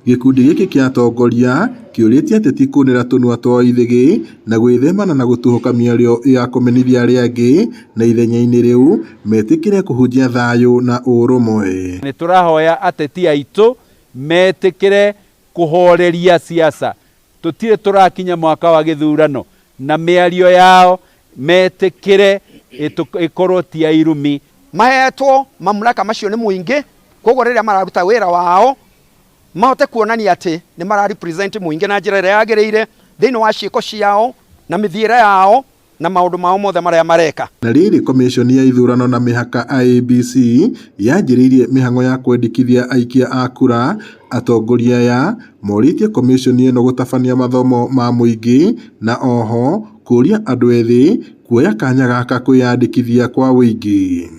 Gikundi giki kia atongoria kiuritie ateti kunira tunua twa ithigi na gwithemana na gutuhuka miario ya kumenithia aria angi na ithenya-ini riu metikire kuhunjia thayu na urumwe. Ni turahoya ateti aitu metikire kuhoreria siasa. Tutire turakinya mwaka wa githurano na miario yao metikire ikorwo ti irumi. Mahetwo mamlaka macio ni muingi, koguo riria mararuta wira wao mahote kuonania ati ni mararepresent muingi na njira iria yagiriire thiini wa ciiko ciao na mithiira yao na maundu mao mothe maria mareka. Na riri commission ya ithurano na mihaka IEBC yanjiriirie mihango ya kwendikithia aikia a kura. Atongoria ya moritie commission ino gutabania mathomo ma muingi na oho kuria andu ethi kuoya kanya gaka kwiyandikithia kwa wingi.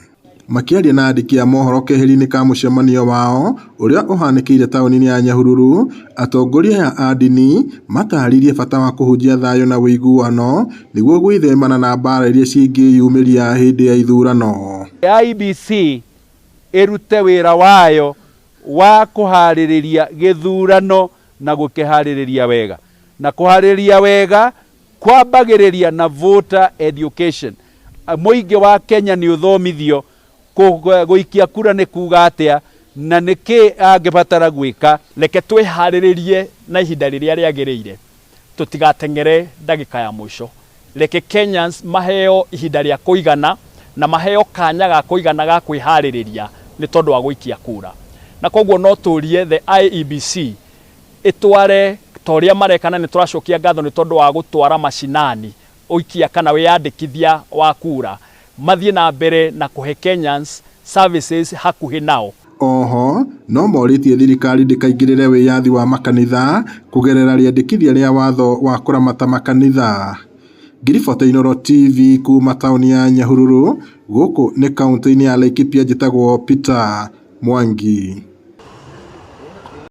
Makiaria na andiki a mohoro keheri-ini ka mucemanio wao uria uhanikire tauni-ini ya Nyahururu, atongoria ya andini mataririe bata wa kuhunjia thayu na wiguano niguo gwithemana na mbara iria cingiyumiria hindi ya ithurano. IEBC irute wira wayo wa kuhaririria githurano na gukihariria wega, na kuhaririria wega kwambagiriria na voter education. Muingi wa Kenya ni uthomithio guikia kura ni kuga atia na niki angibatara gwika. Reke twiharirie na ihinda riria riagiriire, tutigatengere ndagika ya mwisho. Reke Kenyans maheo ihinda ria kuigana na maheo kanya ga kuigana ga kwihariria ni tondu wa guikia kura. Na koguo no turie the IEBC itware toria marekana ni turacokia ngatho ni tondu wa gutwara mashinani uikia kana wiyandikithia wa kura, mathie na mbere na kuhe Kenyans services hakuhi nao. Oho no moritie thirikari ndikaingirire wiyathi wa makanitha kugerera riandikithia ria watho wa kuramata makanitha. Ngiriboti Inooro TV kuma tauni ya Nyahururu, guku ni kaunti-ini ya Laikipia, njitagwo Peter Mwangi.